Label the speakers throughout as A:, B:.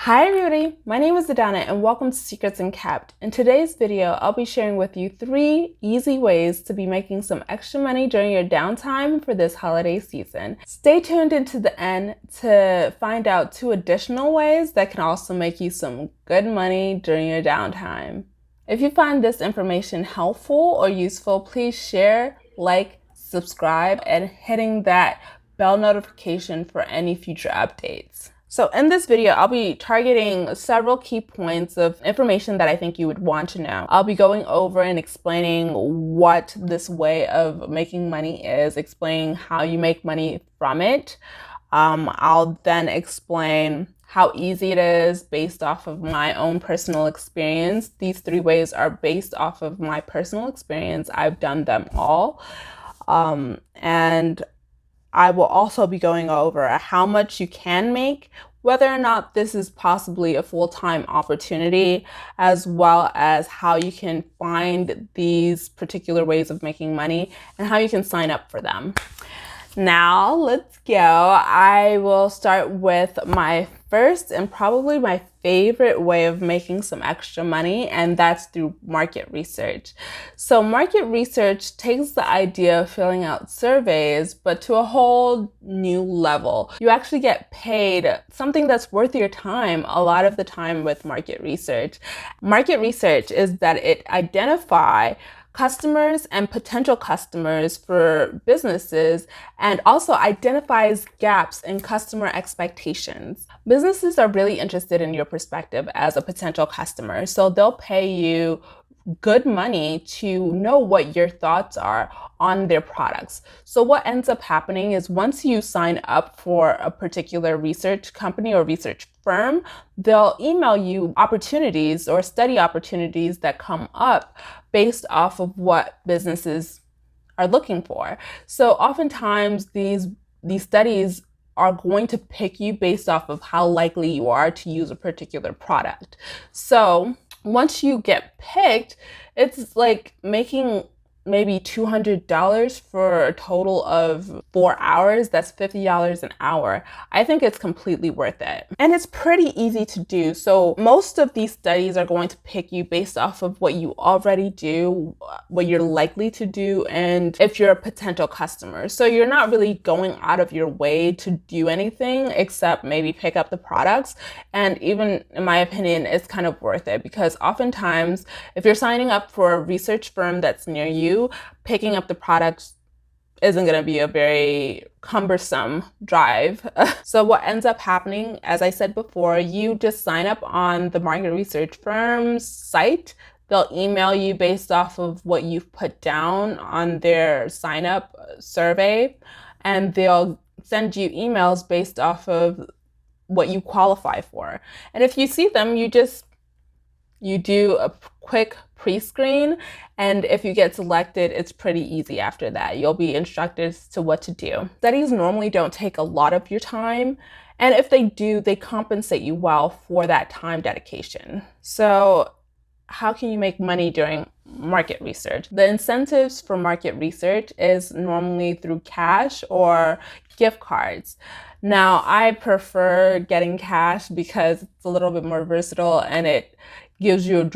A: Hi everybody, my name is Adana and welcome to Secrets Unkept. In today's video, I'll be sharing with you 3 easy ways to be making some extra money during your downtime for this holiday season. Stay tuned into the end to find out 2 additional ways that can also make you some good money during your downtime. If you find this information helpful or useful, please share, like, subscribe, and hitting that bell notification for any future updates. So in this video, I'll be targeting several key points of information that I think you would want to know. I'll be going over and explaining what this way of making money is, explaining how you make money from it. I'll then explain how easy it is based off of my own personal experience. These 3 ways are based off of my personal experience. I've done them all. And I will also be going over how much you can make, whether or not this is possibly a full-time opportunity, as well as how you can find these particular ways of making money and how you can sign up for them. Now, let's go. I will start with my first and probably my favorite way of making some extra money, and that's through market research. So market research takes the idea of filling out surveys, but to a whole new level. You actually get paid something that's worth your time a lot of the time with market research. Market research is that it identifies customers and potential customers for businesses and also identifies gaps in customer expectations. Businesses are really interested in your perspective as a potential customer, so they'll pay you good money to know what your thoughts are on their products. So what ends up happening is once you sign up for a particular research company or research firm, they'll email you opportunities or study opportunities that come up based off of what businesses are looking for. So oftentimes these studies are going to pick you based off of how likely you are to use a particular product. So once you get picked, it's like making maybe $200 for a total of 4 hours. That's $50 an hour. I think it's completely worth it. And it's pretty easy to do. So most of these studies are going to pick you based off of what you already do, what you're likely to do, and if you're a potential customer. So you're not really going out of your way to do anything except maybe pick up the products. And even in my opinion, it's kind of worth it because oftentimes if you're signing up for a research firm that's near you, picking up the products isn't going to be a very cumbersome drive. So what ends up happening, as I said before, you just sign up on the market research firm's site. They'll email you based off of what you've put down on their sign up survey, and they'll send you emails based off of what you qualify for. And if you see them, you do a quick pre-screen, and if you get selected, it's pretty easy after that. You'll be instructed as to what to do. Studies normally don't take a lot of your time, and if they do, they compensate you well for that time dedication. So how can you make money during market research? The incentives for market research is normally through cash or gift cards. Now, I prefer getting cash because it's a little bit more versatile and it gives you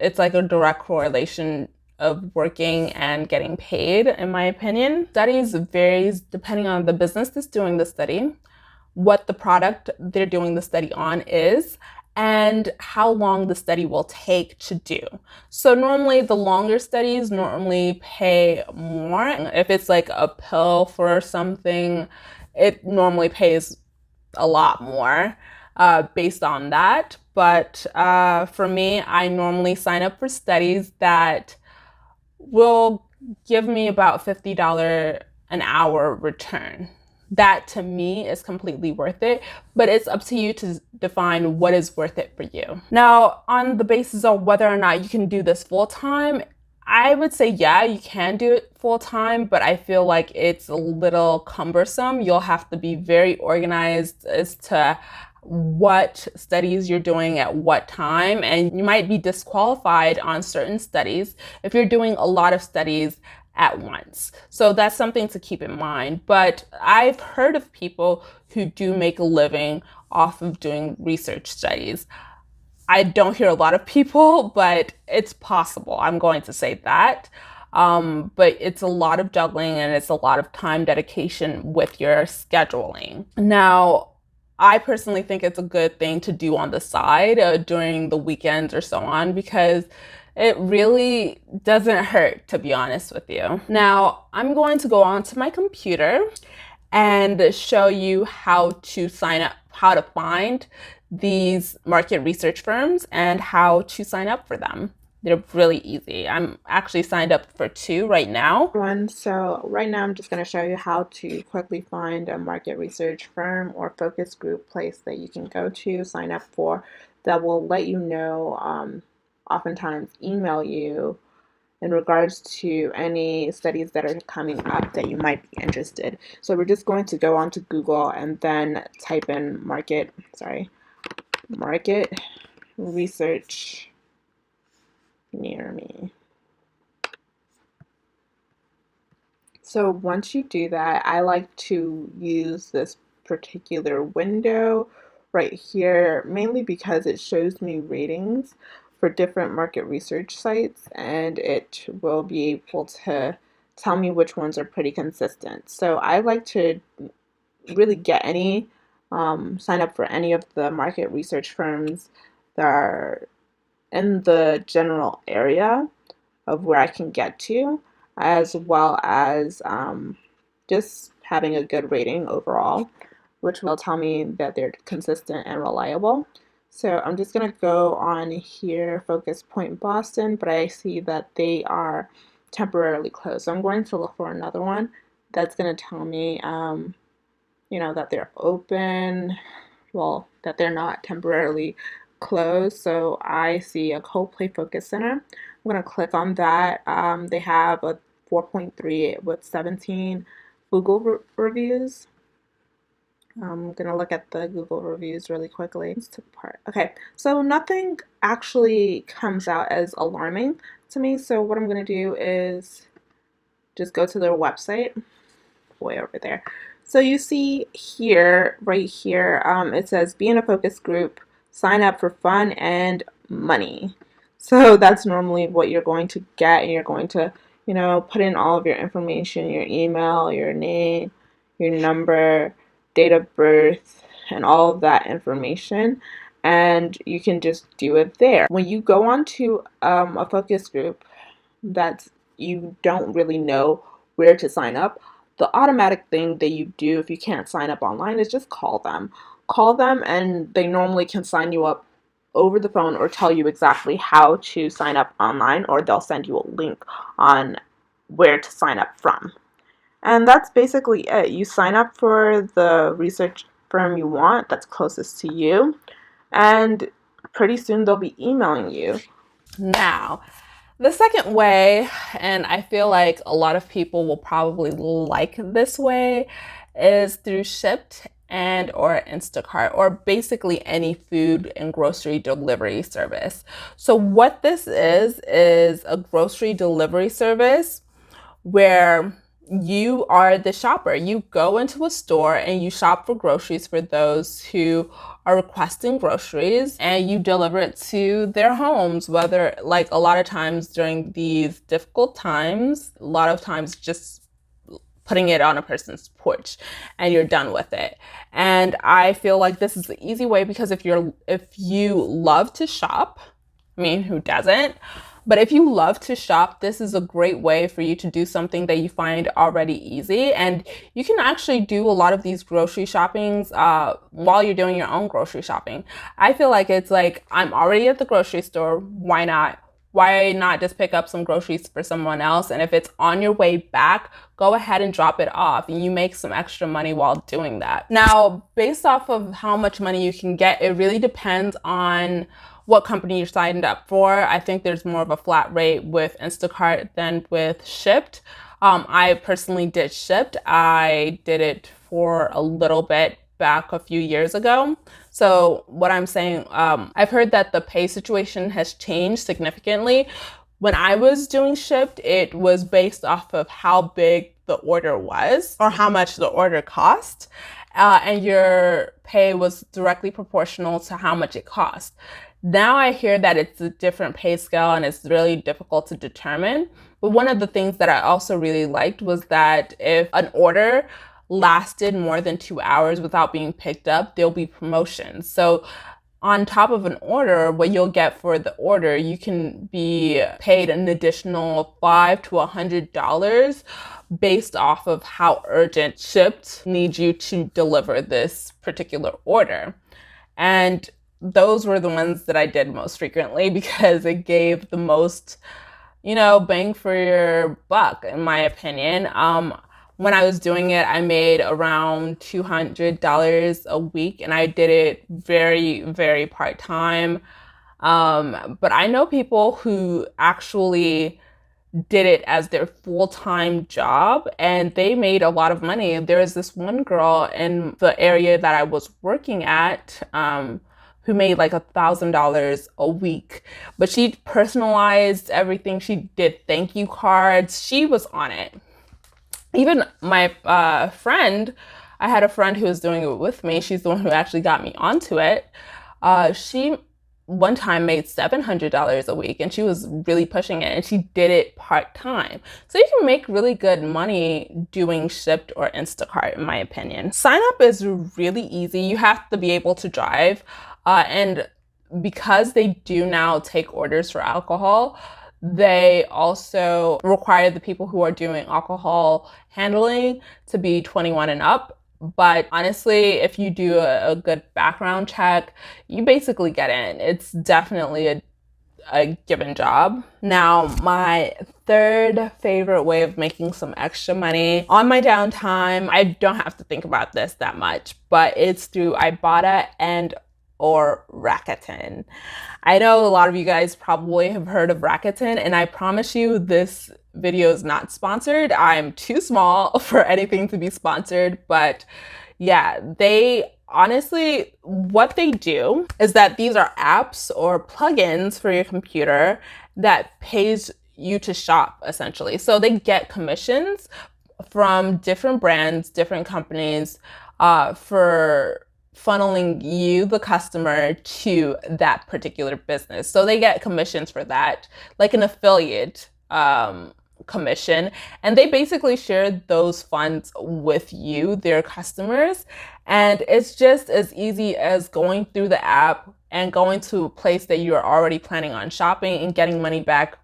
A: it's like a direct correlation of working and getting paid, in my opinion. Studies varies depending on the business that's doing the study, what the product they're doing the study on is, and how long the study will take to do. So normally the longer studies normally pay more. If it's like a pill for something, it normally pays a lot more based on that. But for me, I normally sign up for studies that will give me about $50 an hour return. That to me is completely worth it, but it's up to you to define what is worth it for you. Now, on the basis of whether or not you can do this full time, I would say, yeah, you can do it full time, but I feel like it's a little cumbersome. You'll have to be very organized as to what studies you're doing at what time, and you might be disqualified on certain studies if you're doing a lot of studies at once. So that's something to keep in mind. But I've heard of people who do make a living off of doing research studies. I don't hear a lot of people, but it's possible. I'm going to say that. But it's a lot of juggling and it's a lot of time dedication with your scheduling. Now, I personally think it's a good thing to do on the side during the weekends or so on, because it really doesn't hurt, to be honest with you. Now, I'm going to go onto my computer and show you how to sign up, how to find these market research firms and how to sign up for them. They're really easy. I'm actually signed up for 2 right now.
B: So right now I'm just going to show you how to quickly find a market research firm or focus group place that you can go to, sign up for, that will let you know, oftentimes email you in regards to any studies that are coming up that you might be interested. So we're just going to go onto Google and then type in market research near me. So once you do that, I like to use this particular window right here, mainly because it shows me ratings for different market research sites, and it will be able to tell me which ones are pretty consistent. So I like to really get sign up for any of the market research firms that are in the general area of where I can get to, as well as just having a good rating overall, which will tell me that they're consistent and reliable. So I'm just going to go on here, Focus Point Boston, but I see that they are temporarily closed. So I'm going to look for another one that's going to tell me, that they're open, well, that they're not temporarily closed. So I see a Coldplay Focus Center. I'm going to click on that. They have a 4.3 with 17 Google reviews. I'm going to look at the Google reviews really quickly. Okay, so nothing actually comes out as alarming to me. So what I'm going to do is just go to their website, way over there. So you see here, right here, it says be in a focus group, sign up for fun and money. So that's normally what you're going to get, and you're going to, put in all of your information, your email, your name, your number, date of birth, and all of that information, and you can just do it there. When you go onto a focus group that you don't really know where to sign up, the automatic thing that you do if you can't sign up online is just call them. Call them, and they normally can sign you up over the phone or tell you exactly how to sign up online, or they'll send you a link on where to sign up from. And that's basically it. You sign up for the research firm you want that's closest to you, and pretty soon they'll be emailing you.
A: Now, the second way, and I feel like a lot of people will probably like this way, is through Shipt and or Instacart, or basically any food and grocery delivery service. So what this is a grocery delivery service where you are the shopper. You go into a store and you shop for groceries for those who are requesting groceries, and you deliver it to their homes, whether, like, a lot of times during these difficult times, a lot of times just putting it on a person's porch and you're done with it. And I feel like this is the easy way, because if you love to shop, I mean, who doesn't? But if you love to shop, this is a great way for you to do something that you find already easy. And you can actually do a lot of these grocery shoppings while you're doing your own grocery shopping. I feel like it's like, I'm already at the grocery store. Why not? Why not just pick up some groceries for someone else? And if it's on your way back, go ahead and drop it off, and you make some extra money while doing that. Now, based off of how much money you can get, it really depends on what company you're signed up for. I think there's more of a flat rate with Instacart than with Shipt. I personally did Shipt. I did it for a little bit back a few years ago. So what I'm saying, I've heard that the pay situation has changed significantly. When I was doing Shipt, it was based off of how big the order was or how much the order cost. and your pay was directly proportional to how much it cost. Now I hear that it's a different pay scale and it's really difficult to determine. But one of the things that I also really liked was that if an order lasted more than 2 hours without being picked up, there'll be promotions. So on top of an order, what you'll get for the order, you can be paid an additional $5 to $100 based off of how urgent Shipt needs you to deliver this particular order. And those were the ones that I did most frequently because it gave the most, bang for your buck, in my opinion. When I was doing it, I made around $200 a week, and I did it very, very part-time. But I know people who actually did it as their full-time job, and they made a lot of money. There was this one girl in the area that I was working at, who made like $1,000 a week, but she personalized everything. She did thank you cards. She was on it. Even my friend, I had a friend who was doing it with me. She's the one who actually got me onto it. She one time made $700 a week, and she was really pushing it, and she did it part-time. So you can make really good money doing Shipt or Instacart, in my opinion. Sign up is really easy. You have to be able to drive. And because they do now take orders for alcohol, they also require the people who are doing alcohol handling to be 21 and up. But honestly, if you do a good background check, you basically get in. It's definitely a given job. Now, my third favorite way of making some extra money on my downtime, I don't have to think about this that much, but it's through Ibotta and or Rakuten. I know a lot of you guys probably have heard of Rakuten, and I promise you this video is not sponsored. I'm too small for anything to be sponsored, but yeah, they honestly, what they do is that these are apps or plugins for your computer that pays you to shop, essentially. So they get commissions from different brands, different companies, for funneling you, the customer, to that particular business. So they get commissions for that, like an affiliate commission, and they basically share those funds with you, their customers. And it's just as easy as going through the app and going to a place that you're already planning on shopping and getting money back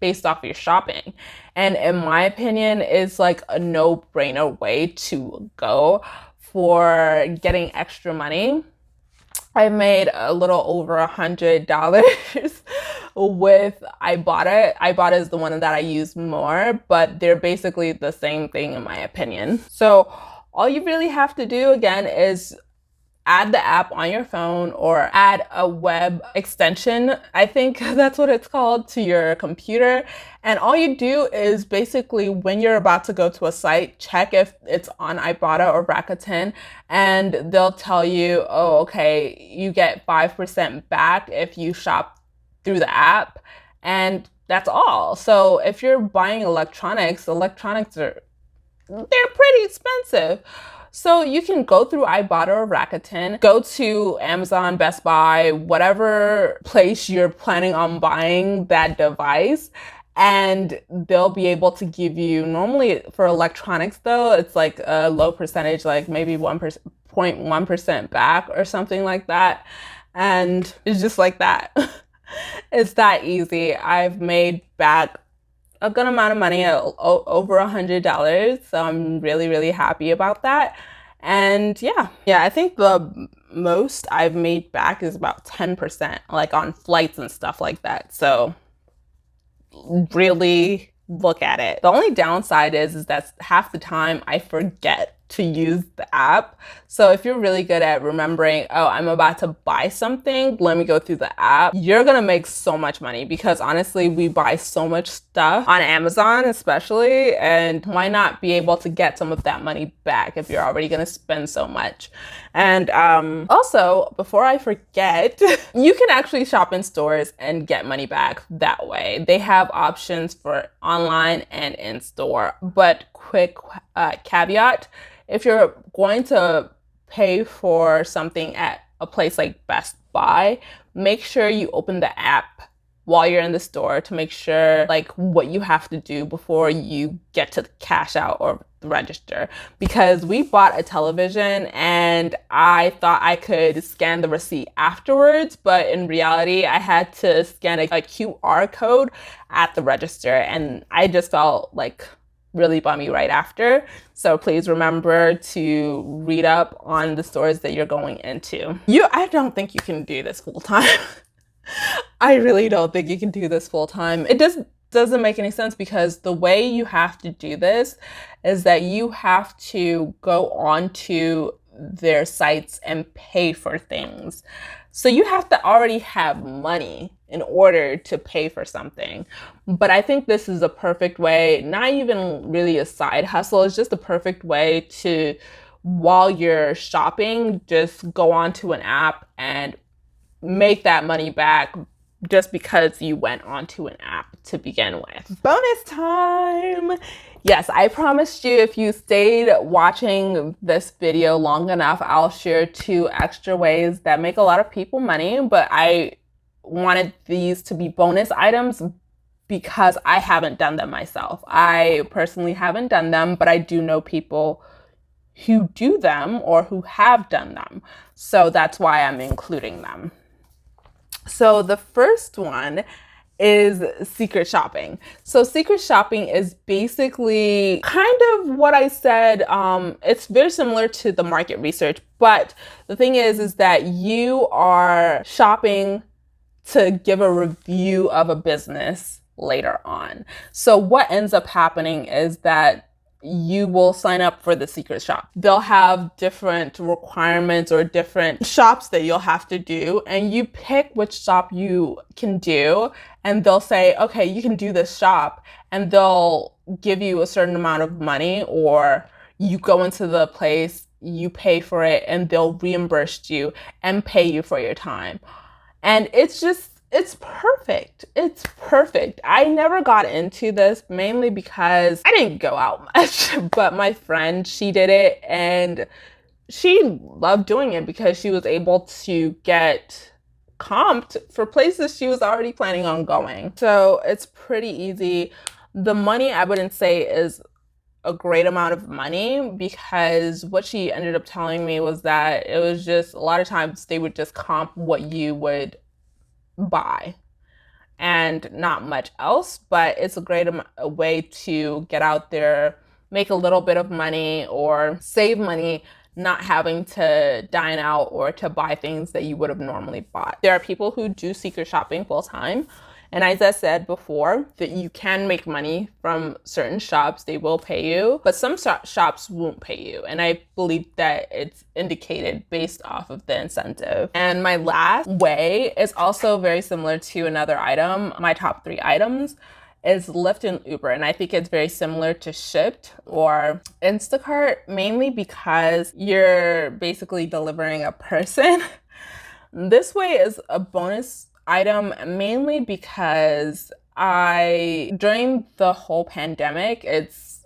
A: based off your shopping. And in my opinion, it's like a no-brainer way to go for getting extra money. I made a little over $100 with Ibotta. Ibotta is the one that I use more, but they're basically the same thing in my opinion. So all you really have to do again is add the app on your phone or add a web extension, I think that's what it's called, to your computer. And all you do is basically when you're about to go to a site, check if it's on Ibotta or Rakuten, and they'll tell you, oh, okay, you get 5% back if you shop through the app. And that's all. So if you're buying electronics are, they're pretty expensive. So you can go through Ibotta or Rakuten, go to Amazon, Best Buy, whatever place you're planning on buying that device, and they'll be able to give you, normally for electronics though, it's like a low percentage, like maybe 0.1% back or something like that. And it's just like that. It's that easy. I've made back a good amount of money, over $100. So I'm really, really happy about that. And yeah, I think the most I've made back is about 10%, like on flights and stuff like that. So really look at it. The only downside is that half the time I forget to use the app. So if you're really good at remembering, oh, I'm about to buy something, let me go through the app, you're gonna make so much money, because honestly, we buy so much stuff on Amazon especially, and why not be able to get some of that money back if you're already gonna spend so much. And also, before I forget, you can actually shop in stores and get money back that way. They have options for online and in store, but quick caveat, if you're going to pay for something at a place like Best Buy, make sure you open the app while you're in the store to make sure like what you have to do before you get to the cash out or the register. Because we bought a television and I thought I could scan the receipt afterwards, but in reality I had to scan a QR code at the register, and I just felt like really bummy right after. So please remember to read up on the stores that you're going into. I don't think you can do this full time. I really don't think you can do this full time. It doesn't make any sense, because the way you have to do this is that you have to go onto their sites and pay for things. So you have to already have money in order to pay for something. But I think this is a perfect way, not even really a side hustle, it's just a perfect way to, while you're shopping, just go onto an app and make that money back just because you went onto an app to begin with. Bonus time! Yes, I promised you if you stayed watching this video long enough, I'll share 2 extra ways that make a lot of people money, but I wanted these to be bonus items because I haven't done them myself. I personally haven't done them, but I do know people who do them or who have done them. So that's why I'm including them. So the first one is secret shopping. So secret shopping is basically kind of what I said. It's very similar to the market research, but the thing is that you are shopping to give a review of a business later on. So what ends up happening is that you will sign up for the secret shop. They'll have different requirements or different shops that you'll have to do, and you pick which shop you can do, and they'll say, okay, you can do this shop, and they'll give you a certain amount of money, or you go into the place, you pay for it, and they'll reimburse you and pay you for your time. And it's perfect. It's perfect. I never got into this mainly because I didn't go out much, but my friend, she did it and she loved doing it because she was able to get comped for places she was already planning on going. So it's pretty easy. The money, I wouldn't say is a great amount of money, because what she ended up telling me was that it was just a lot of times they would just comp what you would buy and not much else. But it's a great way to get out there, make a little bit of money or save money, not having to dine out or to buy things that you would have normally bought. There are people who do secret shopping full time. And as I said before, that you can make money from certain shops. They will pay you, but some shops won't pay you. And I believe that it's indicated based off of the incentive. And my last way is also very similar to another item. My top 3 items is Lyft and Uber. And I think it's very similar to Shipt or Instacart, mainly because you're basically delivering a person. This way is a bonus item mainly because during the whole pandemic,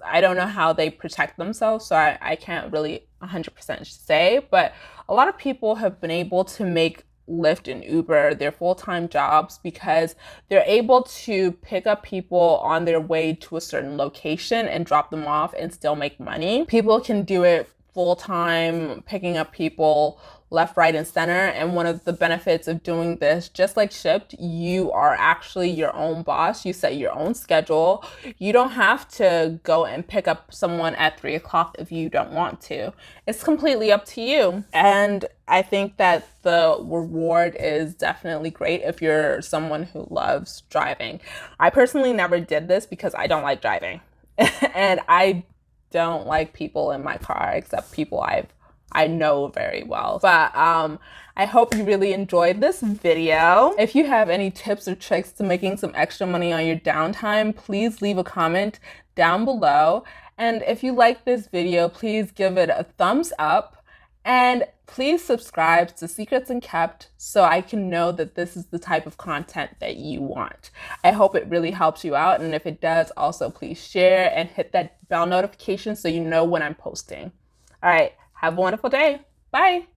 A: I don't know how they protect themselves, so I can't really 100% say, but a lot of people have been able to make Lyft and Uber their full-time jobs because they're able to pick up people on their way to a certain location and drop them off and still make money. People can do it full-time, picking up people left, right, and center. And one of the benefits of doing this, just like Shipt, you are actually your own boss. You set your own schedule. You don't have to go and pick up someone at 3 o'clock if you don't want to. It's completely up to you. And I think that the reward is definitely great if you're someone who loves driving. I personally never did this because I don't like driving. And I don't like people in my car except people I know very well. But I hope you really enjoyed this video. If you have any tips or tricks to making some extra money on your downtime, please leave a comment down below. And if you like this video, please give it a thumbs up. And please subscribe to Secrets and Kept so I can know that this is the type of content that you want. I hope it really helps you out. And if it does, also please share and hit that bell notification so you know when I'm posting. All right. Have a wonderful day. Bye!